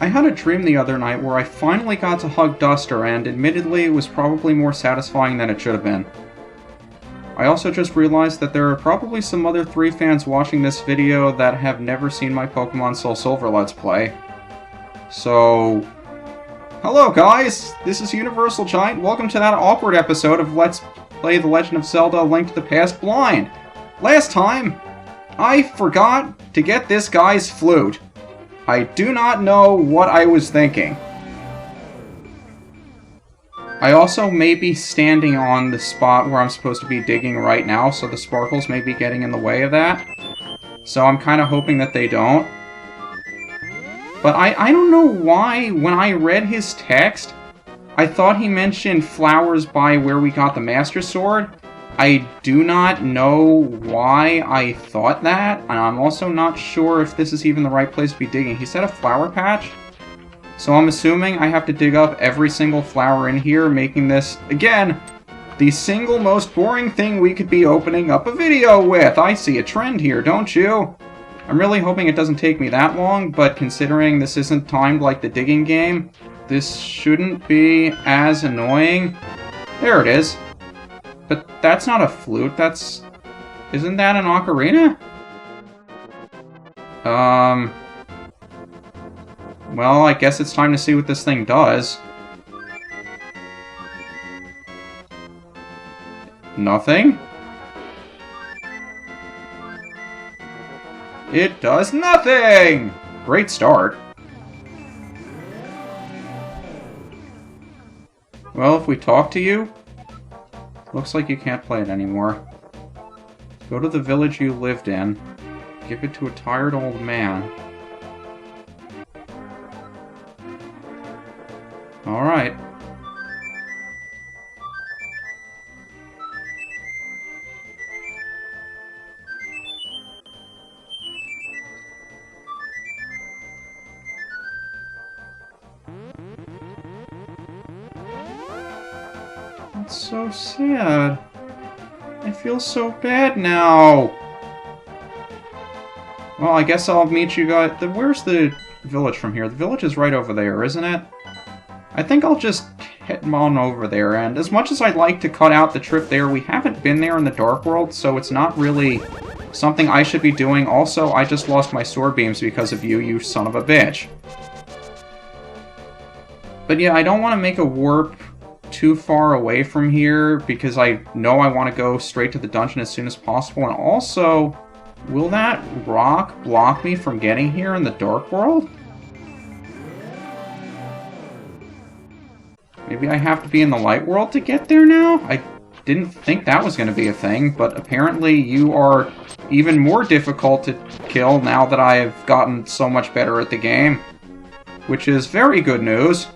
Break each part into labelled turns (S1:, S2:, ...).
S1: I had a dream the other night where I finally got to hug Duster, and admittedly it was probably more satisfying than it should have been. I also just realized that there are probably some other 3 fans watching this video that have never seen my Pokemon Soul Silver Let's Play. So... hello guys! This is UniversalGiant. Welcome to that awkward episode of Let's Play The Legend of Zelda: A Link to the Past Blind. Last time, I forgot to get this guy's flute. I do not know what I was thinking. I also may be standing on the spot where I'm supposed to be digging right now, so the sparkles may be getting in the way of that. So I'm kind of hoping that they don't. But I don't know why, when I read his text, I thought he mentioned flowers by where we got the Master Sword. I do not know why I thought that, and I'm also not sure if this is even the right place to be digging. He said a flower patch, so I'm assuming I have to dig up every single flower in here, making this, again, the single most boring thing we could be opening up a video with. I see a trend here, don't you? I'm really hoping it doesn't take me that long, but considering this isn't timed like the digging game, this shouldn't be as annoying. There it is. But that's not a flute, that's... isn't that an ocarina? Well, I guess it's time to see what this thing does. Nothing? It does nothing! Great start. Well, if we talk to you... looks like you can't play it anymore. Go to the village you lived in. Give it to a tired old man. Alright. That's so sad. I feel so bad now. Well, I guess I'll meet you guys. Where's the village from here? The village is right over there, isn't it? I think I'll just head on over there, and as much as I'd like to cut out the trip there, we haven't been there in the Dark World, so it's not really something I should be doing. Also, I just lost my sword beams because of you, you son of a bitch. But yeah, I don't want to make a warp too far away from here, because I know I want to go straight to the dungeon as soon as possible, and also, will that rock block me from getting here in the Dark World? Maybe I have to be in the Light World to get there now? I didn't think that was going to be a thing, but apparently you are even more difficult to kill now that I have gotten so much better at the game, which is very good news.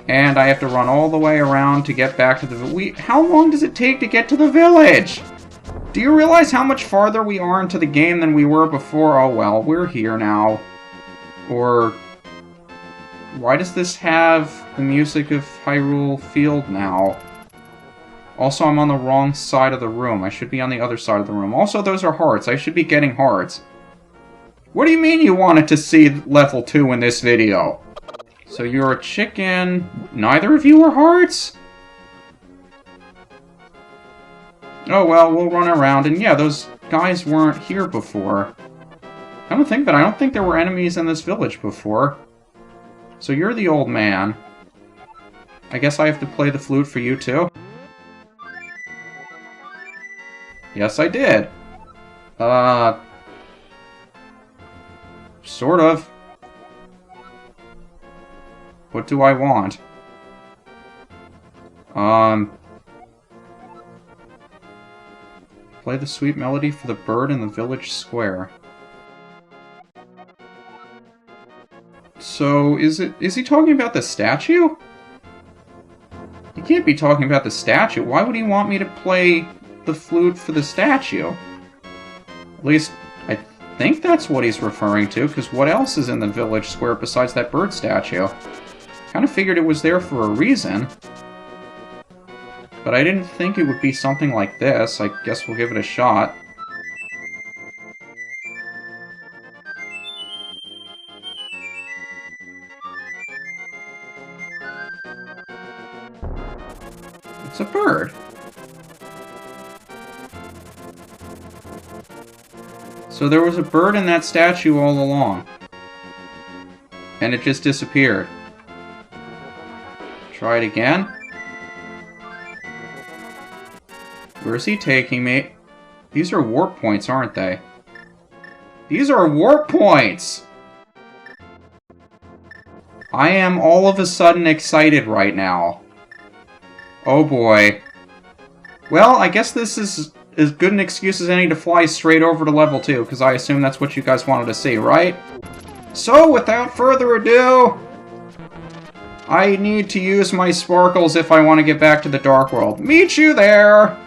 S1: And I have to run all the way around to get back to the village. How long does it take to get to the village? Do you realize how much farther we are into the game than we were before? Oh well, we're here now. Or... why does this have the music of Hyrule Field now? Also, I'm on the wrong side of the room. I should be on the other side of the room. Also, those are hearts. I should be getting hearts. What do you mean you wanted to see level 2 in this video? So you're a chicken. Neither of you are hearts? Oh well, we'll run around. And yeah, those guys weren't here before. I don't think there were enemies in this village before. So you're the old man. I guess I have to play the flute for you too? Yes, I did. Sort of. What do I want? Play the sweet melody for the bird in the village square. So, is he talking about the statue? He can't be talking about the statue. Why would he want me to play the flute for the statue? At least, I think that's what he's referring to, because what else is in the village square besides that bird statue? Kind of figured it was there for a reason. But I didn't think it would be something like this. I guess we'll give it a shot. It's a bird. So there was a bird in that statue all along. And it just disappeared. Try it again. Where's he taking me? These are warp points, aren't they? These are warp points! I am all of a sudden excited right now. Oh boy. Well, I guess this is as good an excuse as any to fly straight over to level 2, because I assume that's what you guys wanted to see, right? So, without further ado, I need to use my sparkles if I want to get back to the Dark World. Meet you there!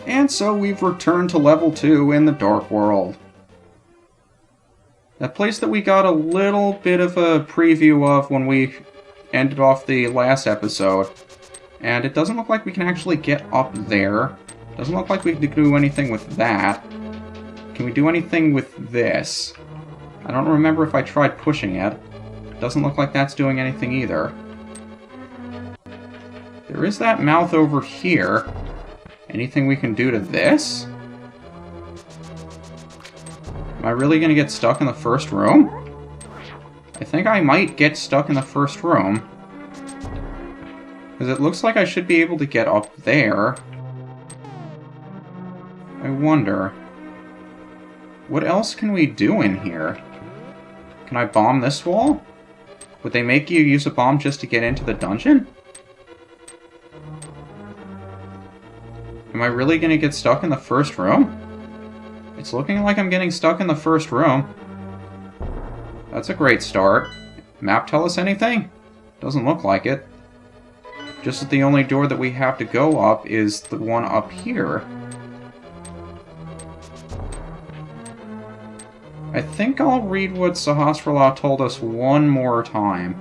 S1: And so we've returned to level 2 in the Dark World. That place that we got a little bit of a preview of when we ended off the last episode. And it doesn't look like we can actually get up there. Doesn't look like we can do anything with that. Can we do anything with this? I don't remember if I tried pushing it. Doesn't look like that's doing anything either. There is that mouth over here. Anything we can do to this? Am I really going to get stuck in the first room? I think I might get stuck in the first room. Because it looks like I should be able to get up there. I wonder. What else can we do in here? Can I bomb this wall? Would they make you use a bomb just to get into the dungeon? Am I really going to get stuck in the first room? It's looking like I'm getting stuck in the first room. That's a great start. Map tell us anything? Doesn't look like it. Just that the only door that we have to go up is the one up here. I think I'll read what Sahasrara told us one more time.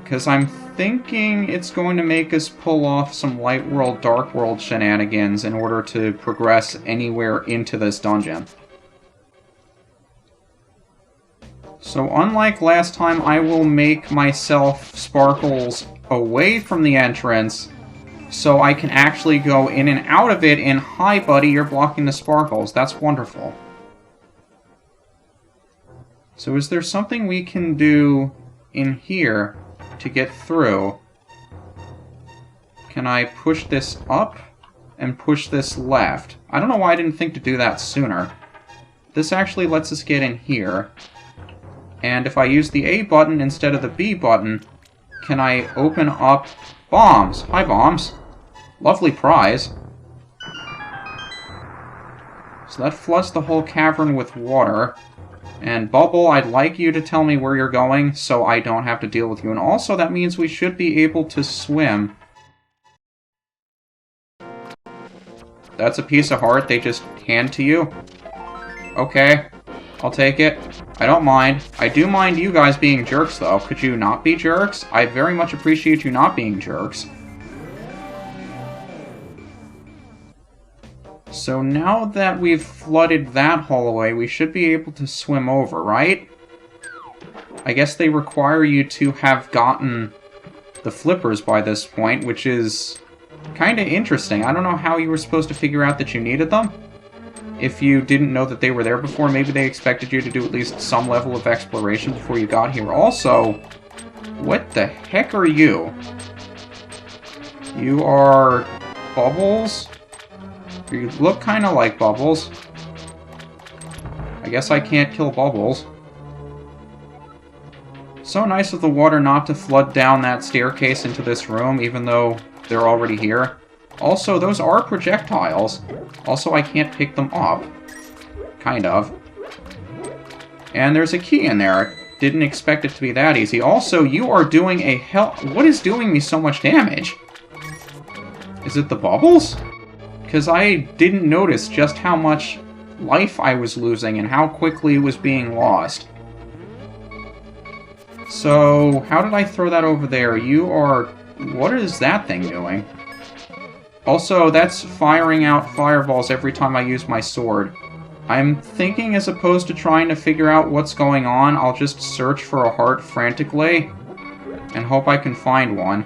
S1: Because I'm thinking it's going to make us pull off some Light World, Dark World shenanigans in order to progress anywhere into this dungeon. So unlike last time, I will make myself sparkles away from the entrance so I can actually go in and out of it, and hi buddy, you're blocking the sparkles. That's wonderful. So is there something we can do in here to get through? Can I push this up and push this left? I don't know why I didn't think to do that sooner. This actually lets us get in here. And if I use the A button instead of the B button, can I open up bombs? Hi, bombs. Lovely prize. So that floods the whole cavern with water. And Bubble, I'd like you to tell me where you're going so I don't have to deal with you. And also, that means we should be able to swim. That's a piece of heart they just hand to you? Okay, I'll take it. I don't mind. I do mind you guys being jerks, though. Could you not be jerks? I very much appreciate you not being jerks. So now that we've flooded that hallway, we should be able to swim over, right? I guess they require you to have gotten the flippers by this point, which is kind of interesting. I don't know how you were supposed to figure out that you needed them. If you didn't know that they were there before, maybe they expected you to do at least some level of exploration before you got here. Also, what the heck are you? You are Bubbles? You look kind of like Bubbles. I guess I can't kill Bubbles. So nice of the water not to flood down that staircase into this room, even though they're already here. Also, those are projectiles. Also, I can't pick them up. Kind of. And there's a key in there. Didn't expect it to be that easy. Also, you are doing a hell... What is doing me so much damage? Is it the bubbles? Because I didn't notice just how much life I was losing and how quickly it was being lost. So, how did I throw that over there? You are... What is that thing doing? Also, that's firing out fireballs every time I use my sword. I'm thinking as opposed to trying to figure out what's going on, I'll just search for a heart frantically and hope I can find one.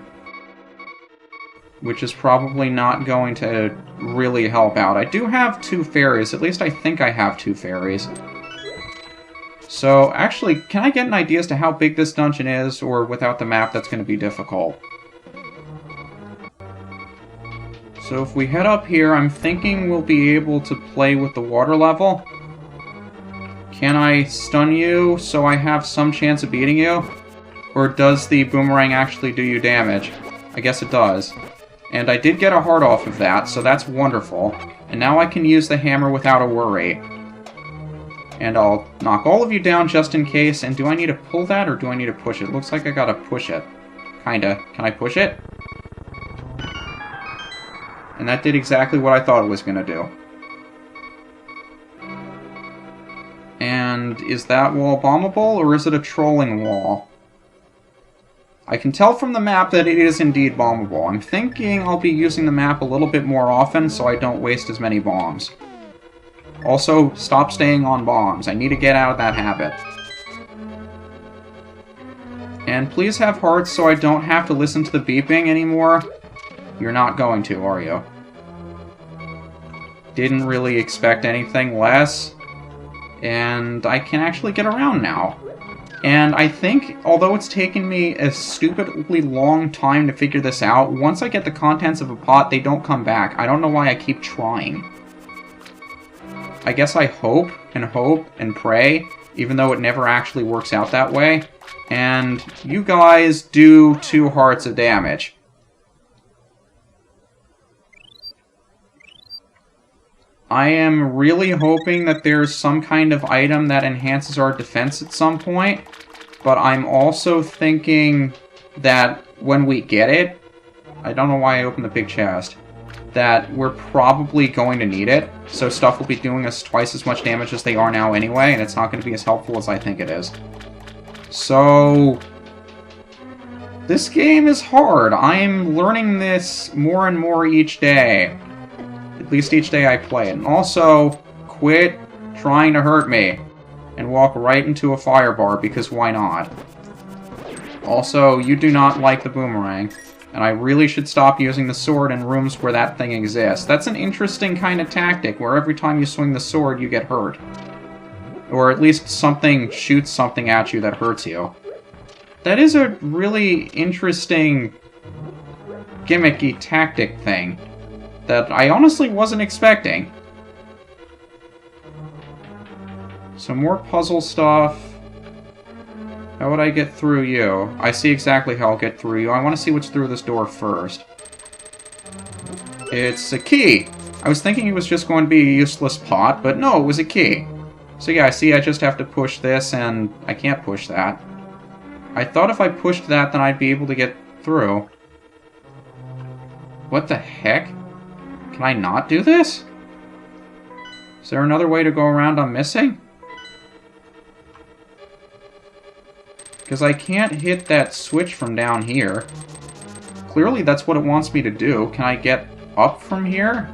S1: Which is probably not going to really help out. I do have 2 fairies. At least I think I have 2 fairies. So, actually, can I get an idea as to how big this dungeon is, or without the map that's going to be difficult? So if we head up here, I'm thinking we'll be able to play with the water level. Can I stun you so I have some chance of beating you? Or does the boomerang actually do you damage? I guess it does. And I did get a heart off of that, so that's wonderful. And now I can use the hammer without a worry. And I'll knock all of you down just in case. And do I need to pull that, or do I need to push it? Looks like I gotta push it. Kinda. Can I push it? And that did exactly what I thought it was gonna do. And is that wall bombable, or is it a trolling wall? I can tell from the map that it is indeed bombable. I'm thinking I'll be using the map a little bit more often so I don't waste as many bombs. Also, stop staying on bombs. I need to get out of that habit. And please have hearts so I don't have to listen to the beeping anymore. You're not going to, are you? Didn't really expect anything less. And I can actually get around now. And I think, although it's taken me a stupidly long time to figure this out, once I get the contents of a pot, they don't come back. I don't know why I keep trying. I guess I hope and pray, even though it never actually works out that way. And you guys do 2 hearts of damage. I am really hoping that there's some kind of item that enhances our defense at some point, but I'm also thinking that when we get it, I don't know why I opened the big chest, that we're probably going to need it, so stuff will be doing us twice as much damage as they are now anyway, and it's not going to be as helpful as I think it is. So, this game is hard. I'm learning this more and more each day. At least each day I play it. And also, quit trying to hurt me. And walk right into a fire bar, because why not? Also, you do not like the boomerang. And I really should stop using the sword in rooms where that thing exists. That's an interesting kind of tactic, where every time you swing the sword, you get hurt. Or at least something shoots something at you that hurts you. That is a really interesting, gimmicky tactic thing that I honestly wasn't expecting. Some more puzzle stuff. How would I get through you? I see exactly how I'll get through you. I want to see what's through this door first. It's a key! I was thinking it was just going to be a useless pot, but no, it was a key. So yeah, I see I just have to push this, and I can't push that. I thought if I pushed that, then I'd be able to get through. What the heck? Can I not do this? Is there another way to go around I'm missing? Because I can't hit that switch from down here. Clearly that's what it wants me to do. Can I get up from here?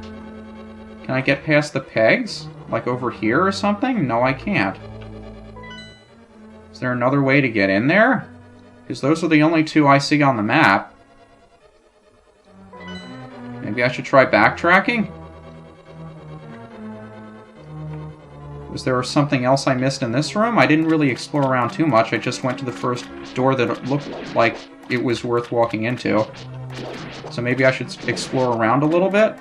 S1: Can I get past the pegs? Like over here or something? No, I can't. Is there another way to get in there? Because those are the only 2 I see on the map. Maybe I should try backtracking? Was there something else I missed in this room? I didn't really explore around too much. I just went to the first door that looked like it was worth walking into. So maybe I should explore around a little bit?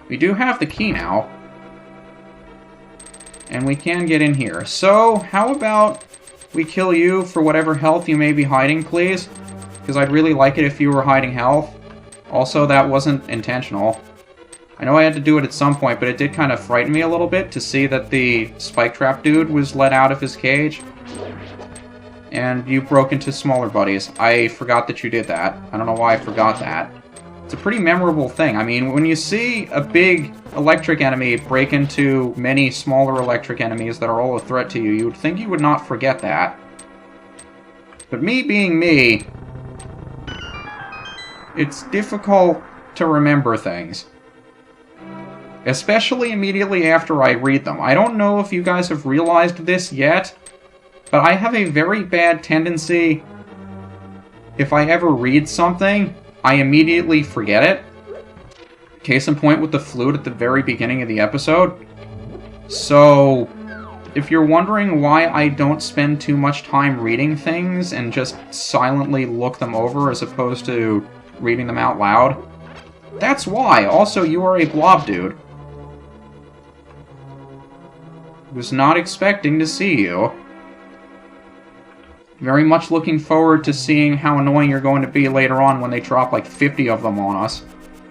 S1: We do have the key now. And we can get in here. So, how about we kill you for whatever health you may be hiding, please? Because I'd really like it if you were hiding health. Also, that wasn't intentional. I know I had to do it at some point, but it did kind of frighten me a little bit to see that the spike trap dude was let out of his cage. And you broke into smaller buddies. I forgot that you did that. I don't know why I forgot that. It's a pretty memorable thing. I mean, when you see a big electric enemy break into many smaller electric enemies that are all a threat to you, you would think you would not forget that. But me being me, it's difficult to remember things. especially immediately after I read them. I don't know if you guys have realized this yet, but I have a very bad tendency, if I ever read something, I immediately forget it. Case in point with the flute at the very beginning of the episode. So, if you're wondering why I don't spend too much time reading things and just silently look them over as opposed to reading them out loud, that's why. Also, you are a blob dude. Was not expecting to see you. Very much looking forward to seeing how annoying you're going to be later on when they drop like 50 of them on us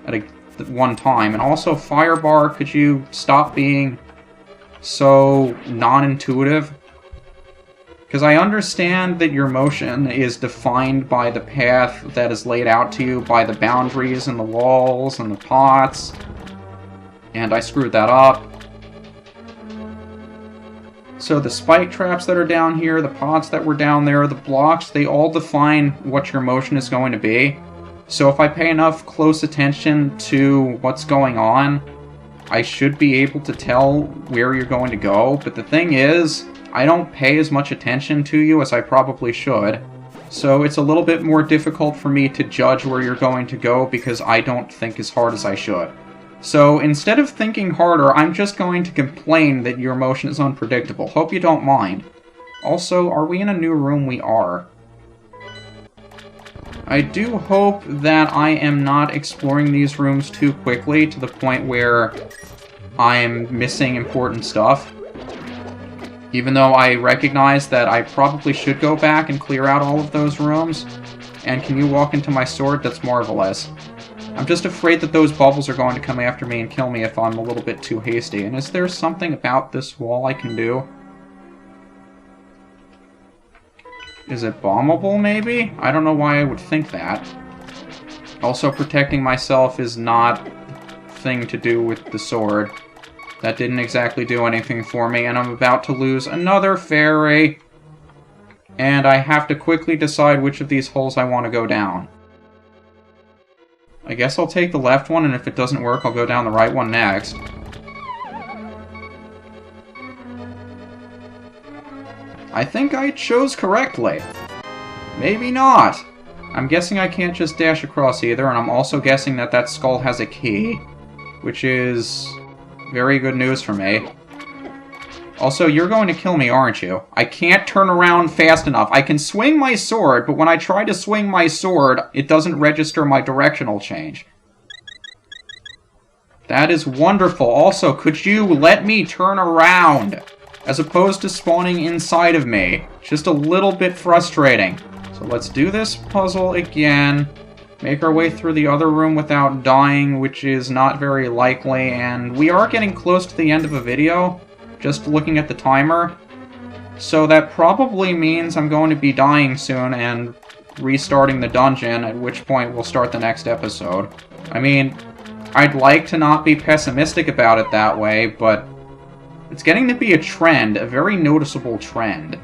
S1: at one time. And also, Firebar, could you stop being so non-intuitive? Because I understand that your motion is defined by the path that is laid out to you, by the boundaries and the walls and the pots. And I screwed that up. So the spike traps that are down here, the pots that were down there, the blocks, they all define what your motion is going to be. So if I pay enough close attention to what's going on, I should be able to tell where you're going to go. But the thing is, I don't pay as much attention to you as I probably should. So it's a little bit more difficult for me to judge where you're going to go because I don't think as hard as I should. So instead of thinking harder, I'm just going to complain that your motion is unpredictable. Hope you don't mind. Also, are we in a new room? We are. I do hope that I am not exploring these rooms too quickly to the point where I'm missing important stuff. Even though I recognize that I probably should go back and clear out all of those rooms. And can you walk into my sword? That's marvelous. I'm just afraid that those bubbles are going to come after me and kill me if I'm a little bit too hasty. And is there something about this wall I can do? Is it bombable, maybe? I don't know why I would think that. Also, protecting myself is not a thing to do with the sword. That didn't exactly do anything for me, and I'm about to lose another fairy. And I have to quickly decide which of these holes I want to go down. I guess I'll take the left one, and if it doesn't work, I'll go down the right one next. I think I chose correctly. Maybe not. I'm guessing I can't just dash across either, and I'm also guessing that that skull has a key, which is very good news for me. Also, you're going to kill me, aren't you? I can't turn around fast enough. I can swing my sword, but when I try to swing my sword, it doesn't register my directional change. That is wonderful. Also, could you let me turn around, as opposed to spawning inside of me? Just a little bit frustrating. So let's do this puzzle again. Make our way through the other room without dying, which is not very likely, and we are getting close to the end of a video. Just looking at the timer. So that probably means I'm going to be dying soon and restarting the dungeon, at which point we'll start the next episode. I mean, I'd like to not be pessimistic about it that way, but it's getting to be a trend, a very noticeable trend.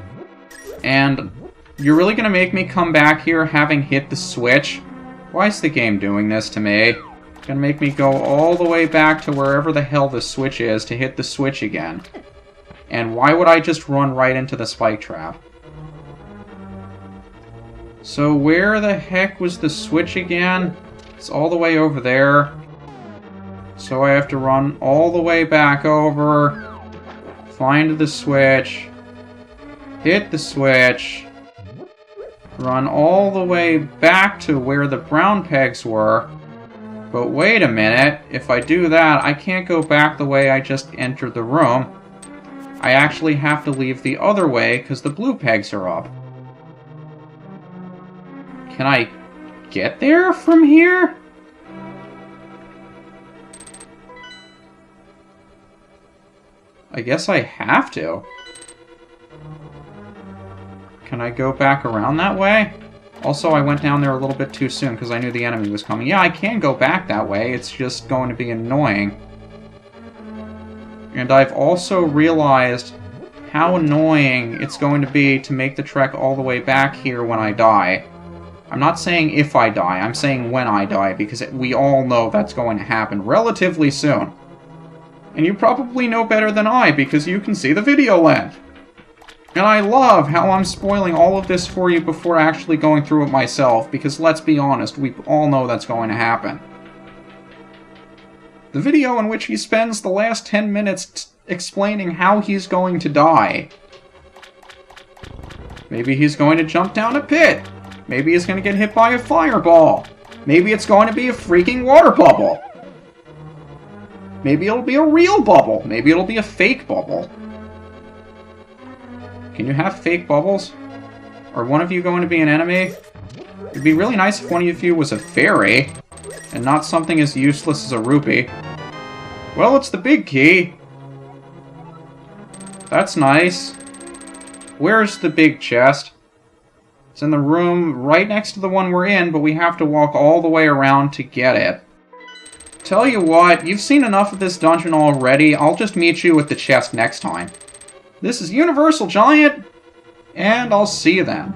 S1: And you're really going to make me come back here having hit the switch? Why is the game doing this to me? It's going to make me go all the way back to wherever the hell the switch is to hit the switch again. And why would I just run right into the spike trap? So where the heck was the switch again? It's all the way over there. So I have to run all the way back over, find the switch, hit the switch, run all the way back to where the brown pegs were. But wait a minute, if I do that, I can't go back the way I just entered the room. I actually have to leave the other way because the blue pegs are up. Can I get there from here? I guess I have to. Can I go back around that way? Also, I went down there a little bit too soon because I knew the enemy was coming. Yeah, I can go back that way. It's just going to be annoying. And I've also realized how annoying it's going to be to make the trek all the way back here when I die. I'm not saying if I die, I'm saying when I die, because we all know that's going to happen relatively soon. And you probably know better than I because you can see the video length. And I love how I'm spoiling all of this for you before actually going through it myself, because let's be honest, we all know that's going to happen. The video in which he spends the last 10 minutes explaining how he's going to die. Maybe he's going to jump down a pit. Maybe he's going to get hit by a fireball. Maybe it's going to be a freaking water bubble. Maybe it'll be a real bubble. Maybe it'll be a fake bubble. Can you have fake bubbles? Are one of you going to be an enemy? It'd be really nice if one of you was a fairy, and not something as useless as a rupee. Well, it's the big key. That's nice. Where's the big chest? It's in the room right next to the one we're in, but we have to walk all the way around to get it. Tell you what, you've seen enough of this dungeon already. I'll just meet you at the chest next time. This is UniversalGiant, and I'll see you then.